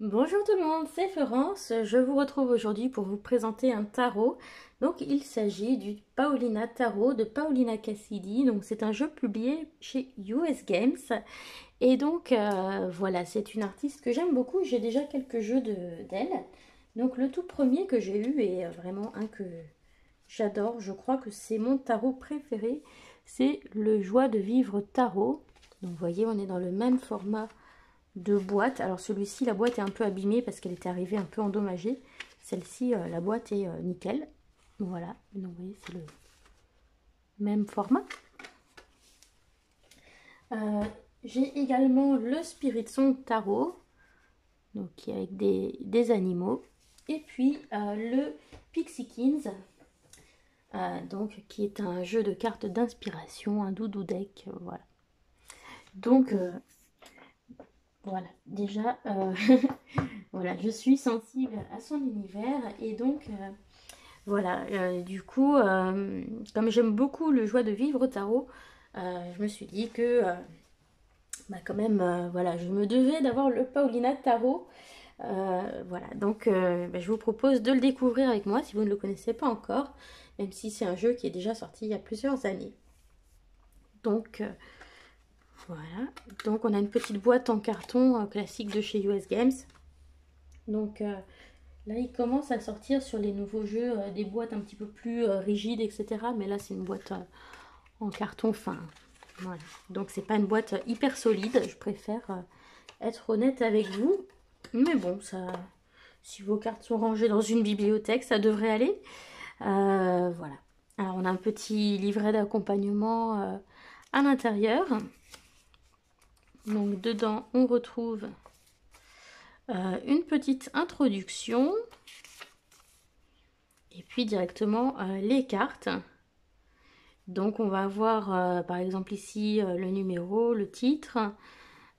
Bonjour tout le monde, c'est Florence. Je vous retrouve aujourd'hui pour vous présenter un tarot. Donc il s'agit du Paulina Tarot de Paulina Cassidy. Donc c'est un jeu publié chez US Games. Et donc voilà, c'est une artiste que j'aime beaucoup. J'ai déjà quelques jeux d'elle. Donc le tout premier que j'ai eu est vraiment un que j'adore. Je crois que c'est mon tarot préféré. C'est le Joie de vivre tarot. Donc vous voyez, on est dans le même format de boîte. Alors celui-ci, la boîte est un peu abîmée parce qu'elle était arrivée un peu endommagée. Celle-ci, la boîte est nickel. Voilà, donc vous voyez, c'est le même format. J'ai également le Spiritson Tarot, donc qui est avec des animaux. Et puis le Pixie donc qui est un jeu de cartes d'inspiration, un doudou deck, voilà. Donc voilà, déjà, voilà, je suis sensible à son univers et donc, voilà, du coup, comme j'aime beaucoup le joie de vivre au tarot, je me suis dit que, bah, quand même, voilà, je me devais d'avoir le Paulina Tarot. Voilà, donc bah, je vous propose de le découvrir avec moi si vous ne le connaissez pas encore, même si c'est un jeu qui est déjà sorti il y a plusieurs années. Donc, voilà, donc on a une petite boîte en carton classique de chez US Games. Donc là, il commence à sortir sur les nouveaux jeux des boîtes un petit peu plus rigides, etc. Mais là, c'est une boîte en carton fin. Voilà. Donc c'est pas une boîte hyper solide. Je préfère être honnête avec vous. Mais bon, ça, si vos cartes sont rangées dans une bibliothèque, ça devrait aller. Voilà. Alors on a un petit livret d'accompagnement à l'intérieur. Donc dedans, on retrouve une petite introduction et puis directement les cartes. Donc on va avoir par exemple ici le numéro, le titre,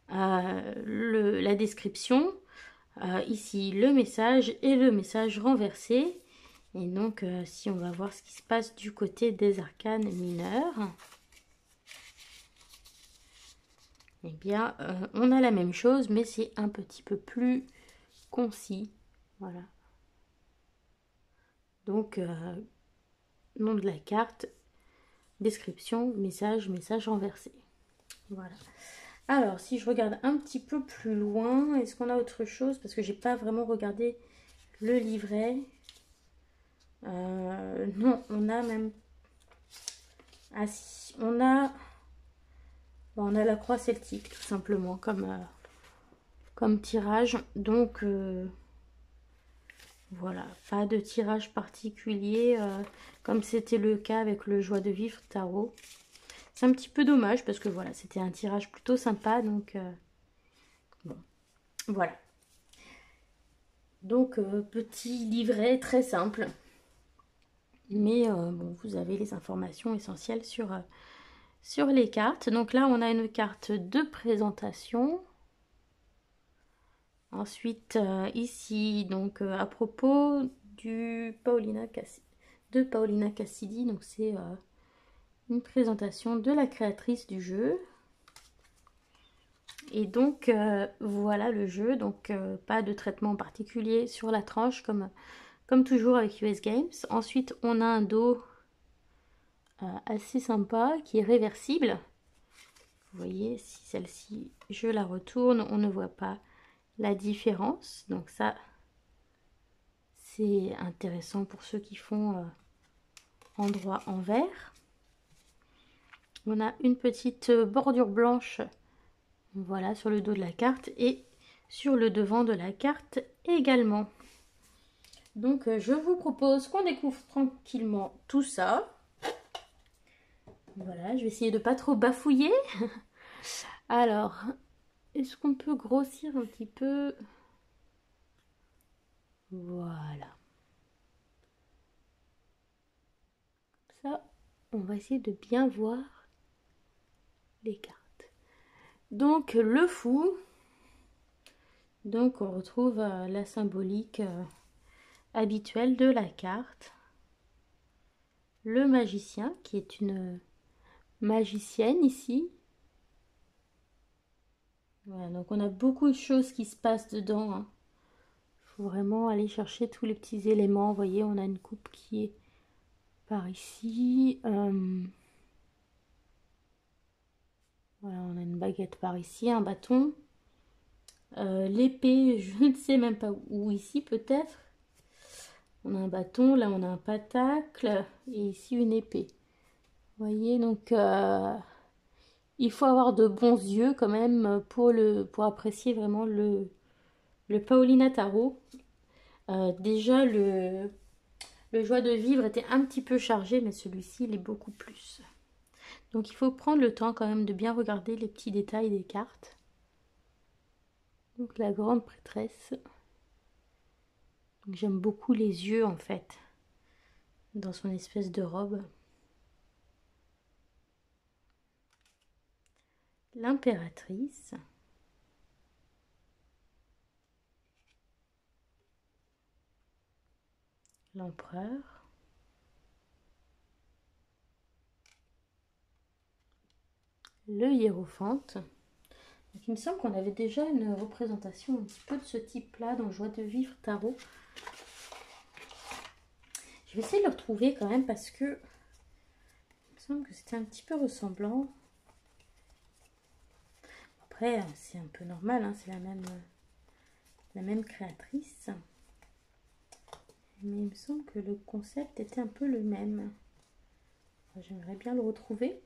la description, ici le message et le message renversé. Et donc si on va voir ce qui se passe du côté des arcanes mineurs, eh bien on a la même chose mais c'est un petit peu plus concis. Voilà. Donc nom de la carte, description, message, message renversé. Voilà. Alors, si je regarde un petit peu plus loin, est-ce qu'on a autre chose? Parce que j'ai pas vraiment regardé le livret. Non, on a même... Ah si, on a la croix celtique, tout simplement, comme tirage. Donc, voilà, pas de tirage particulier, comme c'était le cas avec le Joie de vivre tarot. C'est un petit peu dommage parce que voilà, c'était un tirage plutôt sympa, donc bon, voilà. Donc petit livret très simple, mais bon, vous avez les informations essentielles sur les cartes. Donc là, on a une carte de présentation. Ensuite, ici, donc à propos de Paulina Cassidy, donc c'est une présentation de la créatrice du jeu. Et donc voilà le jeu, donc pas de traitement particulier sur la tranche comme toujours avec US Games. Ensuite on a un dos assez sympa qui est réversible. Vous voyez, si celle-ci je la retourne, on ne voit pas la différence. Donc ça c'est intéressant pour ceux qui font endroit envers. On a une petite bordure blanche, voilà, sur le dos de la carte et sur le devant de la carte également. Donc je vous propose qu'on découvre tranquillement tout ça. Voilà, je vais essayer de pas trop bafouiller. Alors, est-ce qu'on peut grossir un petit peu? Voilà. Ça, on va essayer de bien voir les cartes. Donc le fou. Donc on retrouve la symbolique habituelle de la carte. Le magicien, qui est une magicienne ici. Voilà, donc on a beaucoup de choses qui se passent dedans, hein. faut vraiment aller chercher tous les petits éléments. Vous voyez, on a une coupe qui est par ici. Voilà, on a une baguette par ici, un bâton. L'épée, je ne sais même pas où, ici peut-être. On a un bâton, là on a un patacle et ici une épée. Vous voyez, donc il faut avoir de bons yeux quand même pour apprécier vraiment le Paulina Tarot. Déjà le joie de vivre était un petit peu chargé, mais celui-ci il est beaucoup plus. Donc il faut prendre le temps quand même de bien regarder les petits détails des cartes. Donc la grande prêtresse. J'aime beaucoup les yeux en fait, dans son espèce de robe. L'impératrice. L'empereur. Le hiérophante. Donc, il me semble qu'on avait déjà une représentation un petit peu de ce type-là dans Joie de vivre tarot. Je vais essayer de le retrouver quand même parce que il me semble que c'était un petit peu ressemblant. Après, c'est un peu normal, hein, c'est la même créatrice. Mais il me semble que le concept était un peu le même. J'aimerais bien le retrouver.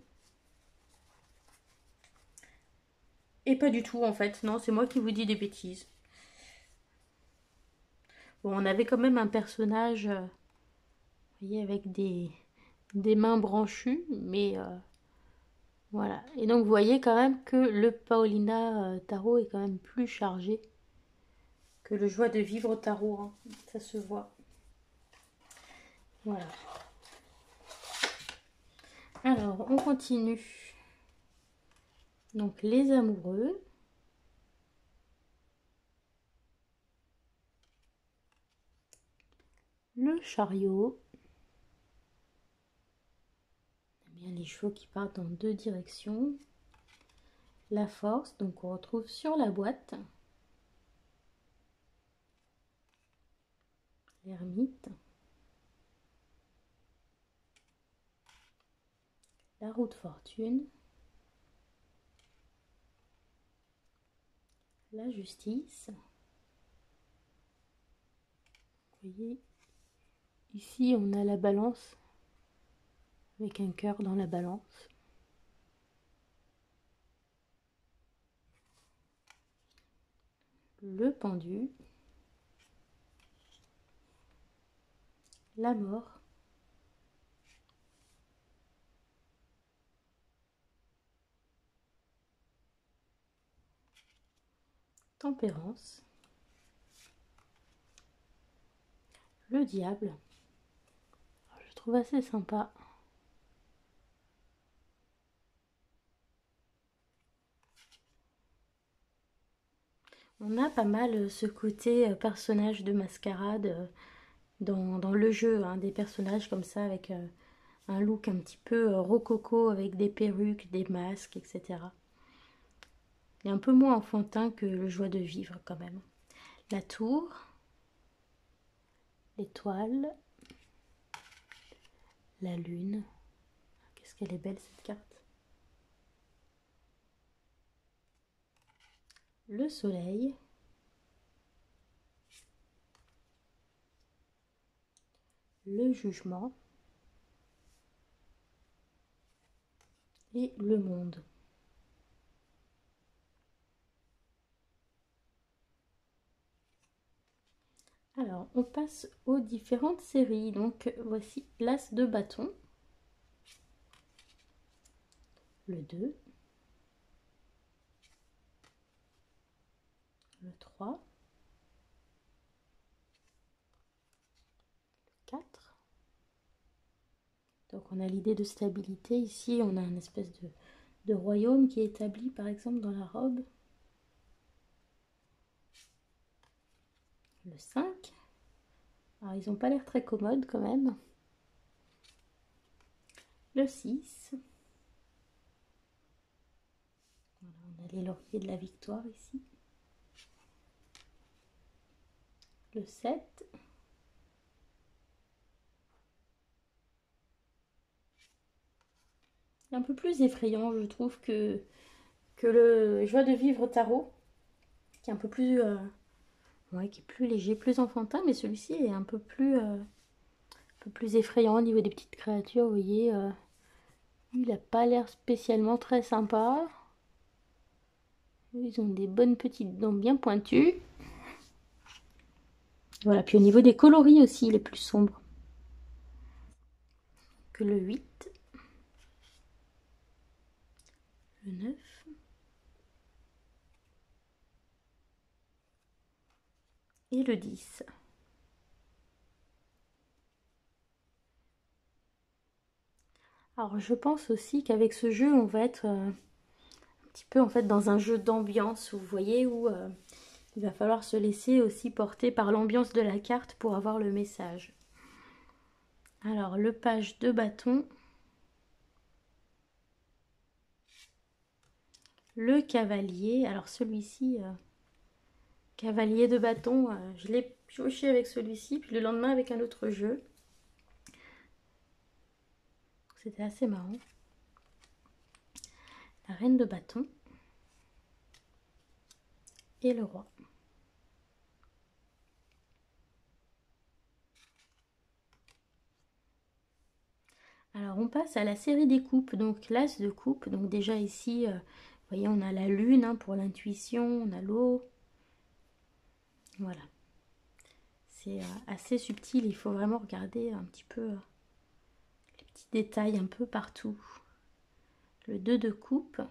Et pas du tout en fait, non, c'est moi qui vous dis des bêtises. Bon, on avait quand même un personnage, vous voyez, avec des mains branchues, mais voilà. Et donc vous voyez quand même que le Paulina Tarot est quand même plus chargé que le Joie de vivre Tarot, hein. Ça se voit. Voilà. Alors, on continue. Donc, les amoureux. Le chariot. Bien, les chevaux qui partent dans deux directions. La force, donc on retrouve sur la boîte. L'ermite. La roue de fortune. La justice. Vous voyez, ici on a la balance avec un cœur dans la balance. Le pendu. La mort. Tempérance. Le diable. Je trouve assez sympa. On a pas mal ce côté personnage de mascarade dans le jeu, hein, des personnages comme ça avec un look un petit peu rococo avec des perruques, des masques, etc. Il est un peu moins enfantin que le joie de vivre quand même. La tour, l'étoile, la lune. Qu'est-ce qu'elle est belle cette carte. Le soleil. Le jugement. Et le monde. Alors, on passe aux différentes séries. Donc, voici l'as de bâton. Le 2. Le 3. Le 4. Donc, on a l'idée de stabilité. Ici, on a une espèce de royaume qui est établi, par exemple, dans la robe. Le 5. Alors, ils n'ont pas l'air très commodes quand même. Le 6. Voilà, on a les lauriers de la victoire ici. le 7. Un peu plus effrayant, je trouve, que le Joie de vivre tarot, qui est un peu plus, ouais, qui est plus léger, plus enfantin, mais celui-ci est un peu plus effrayant au niveau des petites créatures. Vous voyez, il n'a pas l'air spécialement très sympa. Ils ont des bonnes petites dents bien pointues. Voilà, puis au niveau des coloris aussi, il est plus sombre que le 8, le 9. Et le 10. Alors je pense aussi qu'avec ce jeu, on va être un petit peu en fait dans un jeu d'ambiance, vous voyez, où il va falloir se laisser aussi porter par l'ambiance de la carte pour avoir le message. Alors le page de bâton, le cavalier, alors celui-ci, cavalier de bâton, je l'ai pioché avec celui-ci, puis le lendemain avec un autre jeu. C'était assez marrant. La reine de bâton et le roi. Alors on passe à la série des coupes, donc l'as de coupe. Donc déjà ici, vous voyez, on a la lune hein, pour l'intuition, on a l'eau. Voilà. C'est assez subtil, il faut vraiment regarder un petit peu les petits détails un peu partout. Le 2 de coupe.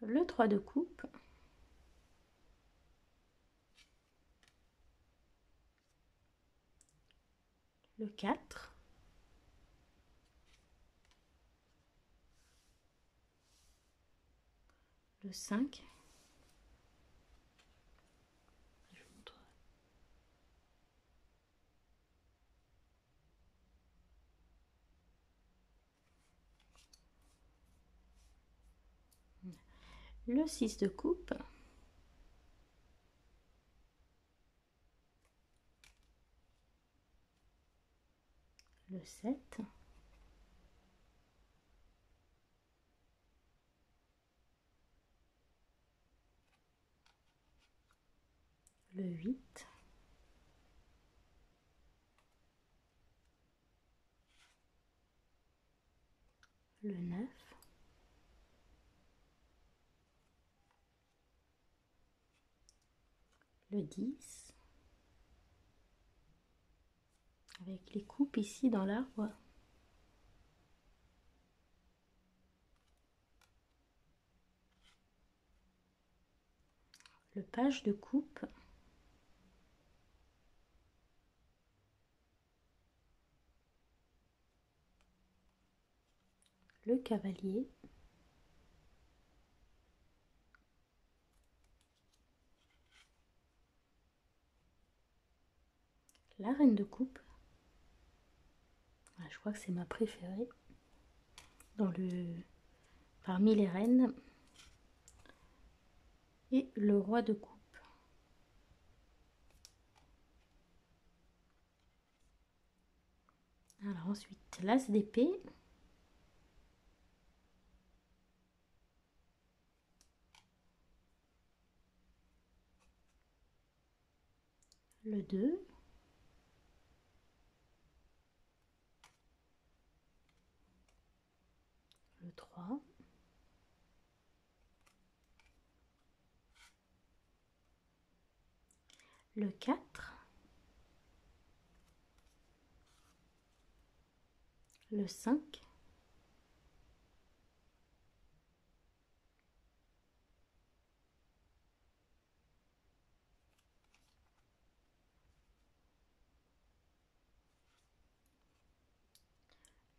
Le 3 de coupe. Le 4. Le 5. Je vous montre. Le 6 de coupe. Le 7. Le 8. Le 9. Le 10. Avec les coupes ici dans l'arbre. Le page de coupe. Le cavalier. La reine de coupe. Je crois que c'est ma préférée parmi les reines. Et le roi de coupe. Alors ensuite, l'as d'épée. Le 2. Le 3. Le 4. Le 5.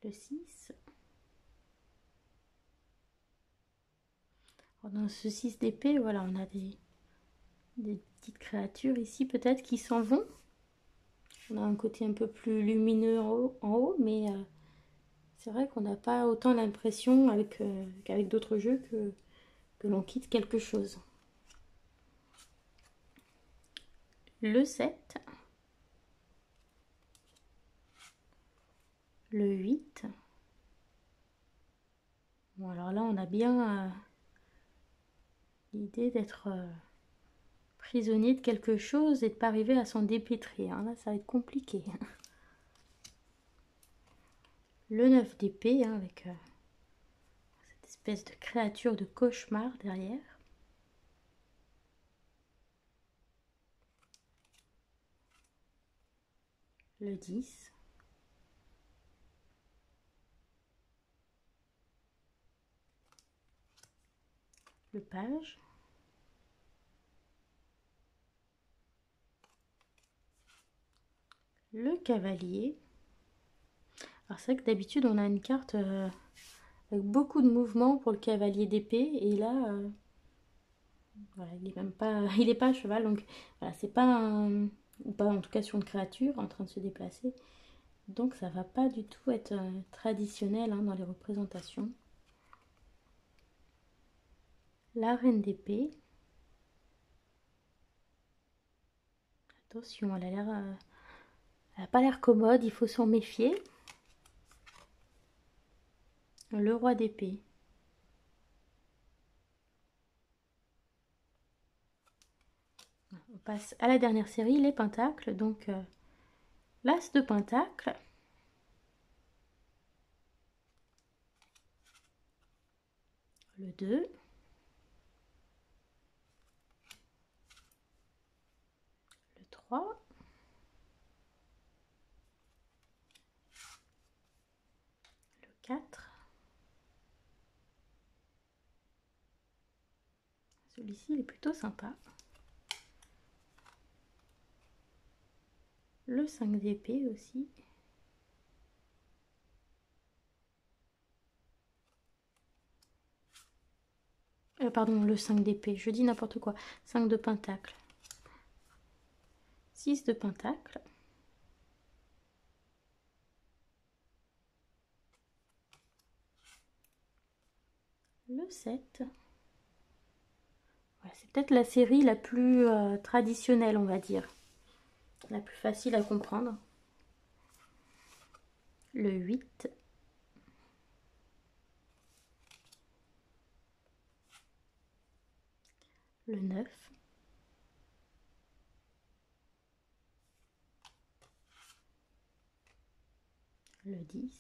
Le 6. Dans ce 6 d'épée, voilà, on a des petites créatures ici peut-être qui s'en vont. On a un côté un peu plus lumineux en haut mais c'est vrai qu'on n'a pas autant l'impression qu'avec d'autres jeux que que l'on quitte quelque chose. Le 7, le 8. Bon, alors là, on a bien l'idée d'être prisonnier de quelque chose et de ne pas arriver à s'en dépêtrer. Hein. Là, ça va être compliqué. Le 9 d'épée, hein, avec cette espèce de créature de cauchemar derrière. Le 10. Le page. Le cavalier. Alors c'est vrai que d'habitude on a une carte avec beaucoup de mouvements pour le cavalier d'épée. Et là, voilà, il est même pas, il est pas à cheval. Donc voilà, c'est pas un, ou pas en tout cas sur une créature en train de se déplacer. Donc ça va pas du tout être traditionnel hein, dans les représentations. La reine d'épée. Attention, elle a l'air, elle n'a pas l'air commode, il faut s'en méfier. Le roi d'épée. On passe à la dernière série, les pentacles. Donc l'as de pentacle. Le 2. Le 3. Le 4. Celui-ci, il est plutôt sympa. Le 5 d'épée aussi. Pardon, le 5 d'épée, je dis n'importe quoi. 5 de pentacle. 6 de pentacle. Le 7. Voilà, c'est peut-être la série la plus traditionnelle, on va dire. La plus facile à comprendre. Le 8. Le 9. Le 10.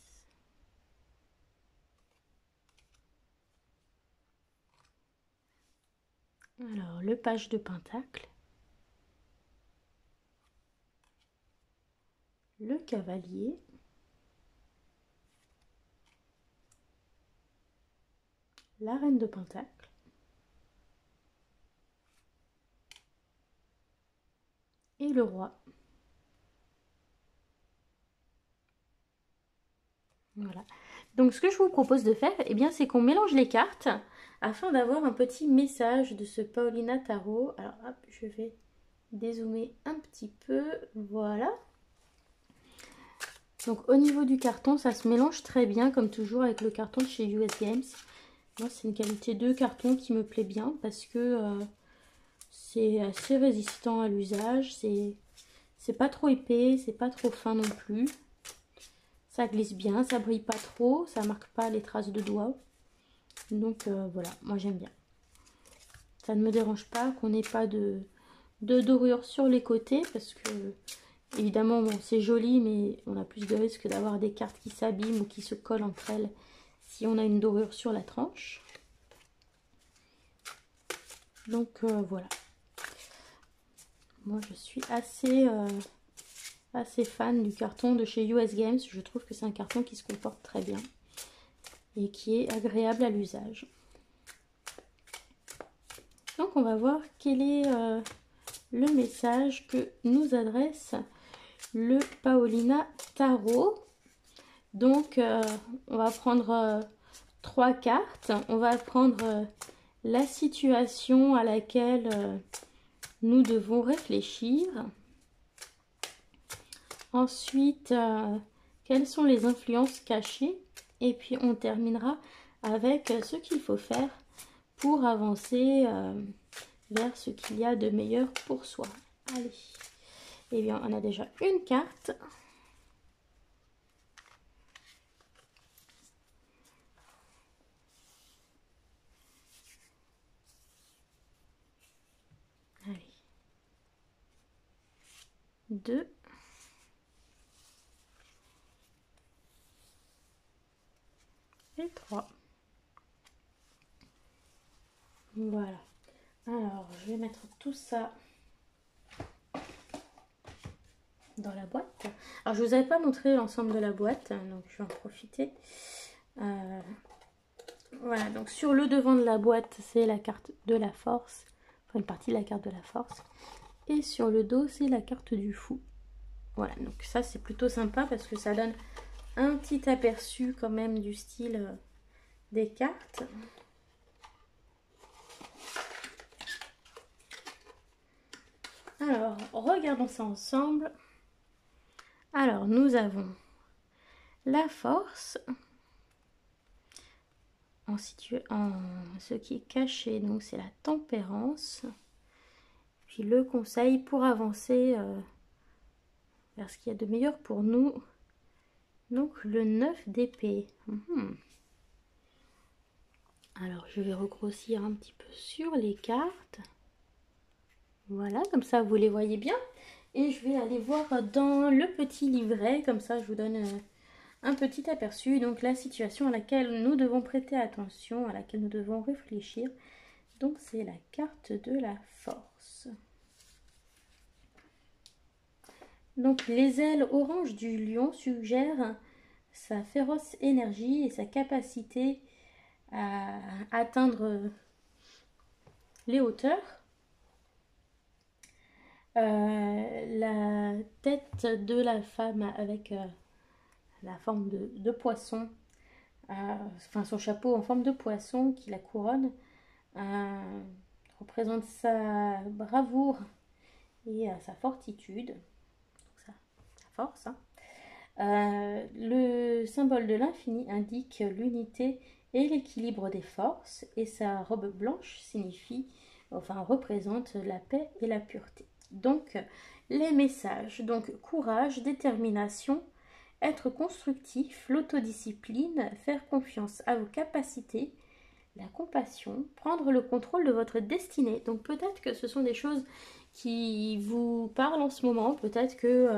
Alors, le page de pentacle. Le cavalier. La reine de pentacle. Et le roi. Voilà. Donc ce que je vous propose de faire, eh bien, c'est qu'on mélange les cartes afin d'avoir un petit message de ce Paulina Tarot. Alors hop, je vais dézoomer un petit peu. Voilà. Donc au niveau du carton, ça se mélange très bien comme toujours avec le carton de chez US Games. Moi, c'est une qualité de carton qui me plaît bien parce que c'est assez résistant à l'usage. C'est pas trop épais, c'est pas trop fin non plus. Ça glisse bien, ça brille pas trop, ça marque pas les traces de doigts. Donc voilà, moi j'aime bien. Ça ne me dérange pas qu'on n'ait pas de dorure sur les côtés parce que évidemment bon, c'est joli mais on a plus de risque d'avoir des cartes qui s'abîment ou qui se collent entre elles si on a une dorure sur la tranche. Donc voilà. Moi je suis assez fan du carton de chez US Games. Je trouve que c'est un carton qui se comporte très bien et qui est agréable à l'usage. Donc on va voir quel est le message que nous adresse le Paulina Tarot. Donc on va prendre 3 cartes. On va prendre la situation à laquelle nous devons réfléchir. Ensuite, quelles sont les influences cachées? Et puis on terminera avec ce qu'il faut faire pour avancer vers ce qu'il y a de meilleur pour soi. Allez, eh bien on a déjà une carte. Allez, 2 et 3. Voilà. Alors, je vais mettre tout ça dans la boîte. Alors, je vous avais pas montré l'ensemble de la boîte, donc je vais en profiter. Voilà, donc sur le devant de la boîte, c'est la carte de la force. Enfin, une partie de la carte de la force. Et sur le dos, c'est la carte du fou. Voilà, donc ça, c'est plutôt sympa parce que ça donne un petit aperçu quand même du style des cartes. Alors, regardons ça ensemble. Alors, nous avons la force en ce qui est caché, donc c'est la tempérance. Puis le conseil pour avancer vers ce qu'il y a de meilleur pour nous. Donc, le 9 d'épée. Alors, je vais regrossir un petit peu sur les cartes. Voilà, comme ça, vous les voyez bien. Et je vais aller voir dans le petit livret, comme ça, je vous donne un petit aperçu. Donc, la situation à laquelle nous devons prêter attention, à laquelle nous devons réfléchir. Donc, c'est la carte de la force. Donc, les ailes orange du lion suggèrent sa féroce énergie et sa capacité à atteindre les hauteurs. La tête de la femme avec la forme de poisson, enfin son chapeau en forme de poisson qui la couronne, représente sa bravoure et sa fortitude, sa force. Le symbole de l'infini indique l'unité et l'équilibre des forces, et sa robe blanche représente la paix et la pureté. Donc, les messages, donc courage, détermination, être constructif, l'autodiscipline, faire confiance à vos capacités, la compassion, prendre le contrôle de votre destinée. Donc peut-être que ce sont des choses qui vous parlent en ce moment, peut-être que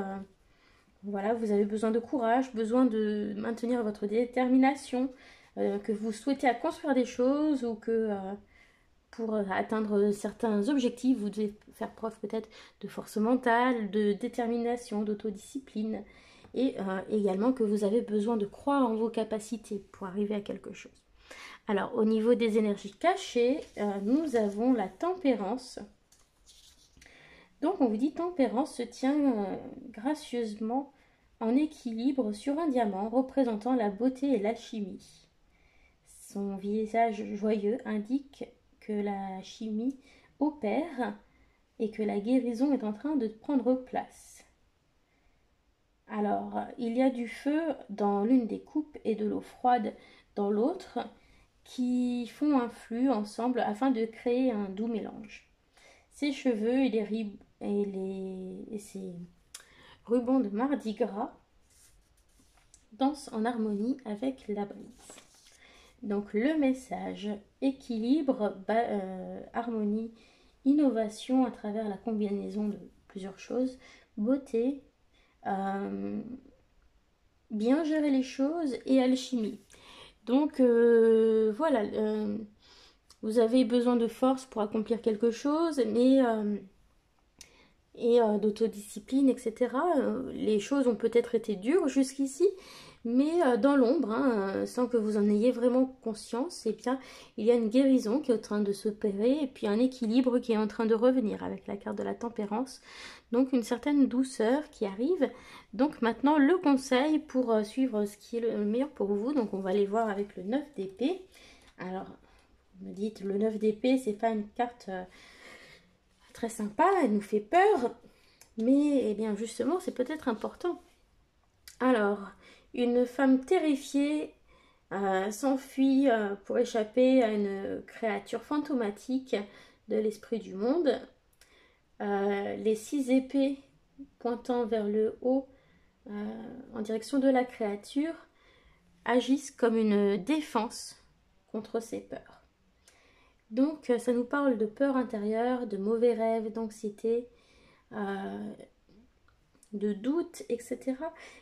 voilà, vous avez besoin de courage, besoin de maintenir votre détermination, que vous souhaitez construire des choses ou que pour atteindre certains objectifs, vous devez faire preuve peut-être de force mentale, de détermination, d'autodiscipline et également que vous avez besoin de croire en vos capacités pour arriver à quelque chose. Alors, au niveau des énergies cachées, nous avons la tempérance. Donc, on vous dit tempérance se tient gracieusement en équilibre sur un diamant représentant la beauté et l'alchimie. Son visage joyeux indique que la chimie opère et que la guérison est en train de prendre place. Alors, il y a du feu dans l'une des coupes et de l'eau froide dans l'autre qui font un flux ensemble afin de créer un doux mélange. Ses cheveux et ses rubans de mardi gras dansent en harmonie avec la brise. Donc le message, équilibre, harmonie, innovation à travers la combinaison de plusieurs choses, beauté, bien gérer les choses et alchimie. Donc voilà, vous avez besoin de force pour accomplir quelque chose, mais d'autodiscipline, etc. Les choses ont peut-être été dures jusqu'ici, mais dans l'ombre, sans que vous en ayez vraiment conscience, eh bien, il y a une guérison qui est en train de s'opérer et puis un équilibre qui est en train de revenir avec la carte de la tempérance. Donc une certaine douceur qui arrive. Donc maintenant le conseil pour suivre ce qui est le meilleur pour vous. Donc on va aller voir avec le 9 d'épée. Alors vous me dites le 9 d'épée, c'est pas une carte très sympa, elle nous fait peur. Mais eh bien justement c'est peut-être important. Alors une femme terrifiée s'enfuit pour échapper à une créature fantomatique de l'esprit du monde. Les 6 épées pointant vers le haut en direction de la créature agissent comme une défense contre ses peurs. Donc ça nous parle de peur intérieure, de mauvais rêves, d'anxiété, de doute, etc.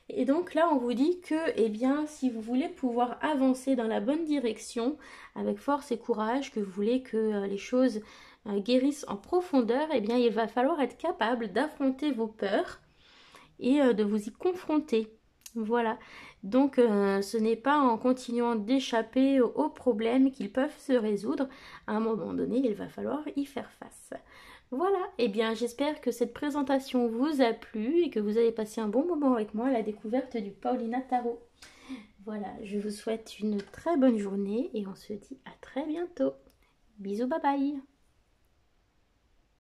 Et donc là on vous dit que eh bien, si vous voulez pouvoir avancer dans la bonne direction avec force et courage, que vous voulez que les choses guérissent en profondeur, eh bien il va falloir être capable d'affronter vos peurs et de vous y confronter. Voilà, donc ce n'est pas en continuant d'échapper aux problèmes qu'ils peuvent se résoudre. À un moment donné, il va falloir y faire face. Voilà, et bien j'espère que cette présentation vous a plu et que vous avez passé un bon moment avec moi à la découverte du Paulina Tarot. Voilà, je vous souhaite une très bonne journée et on se dit à très bientôt. Bisous, bye bye.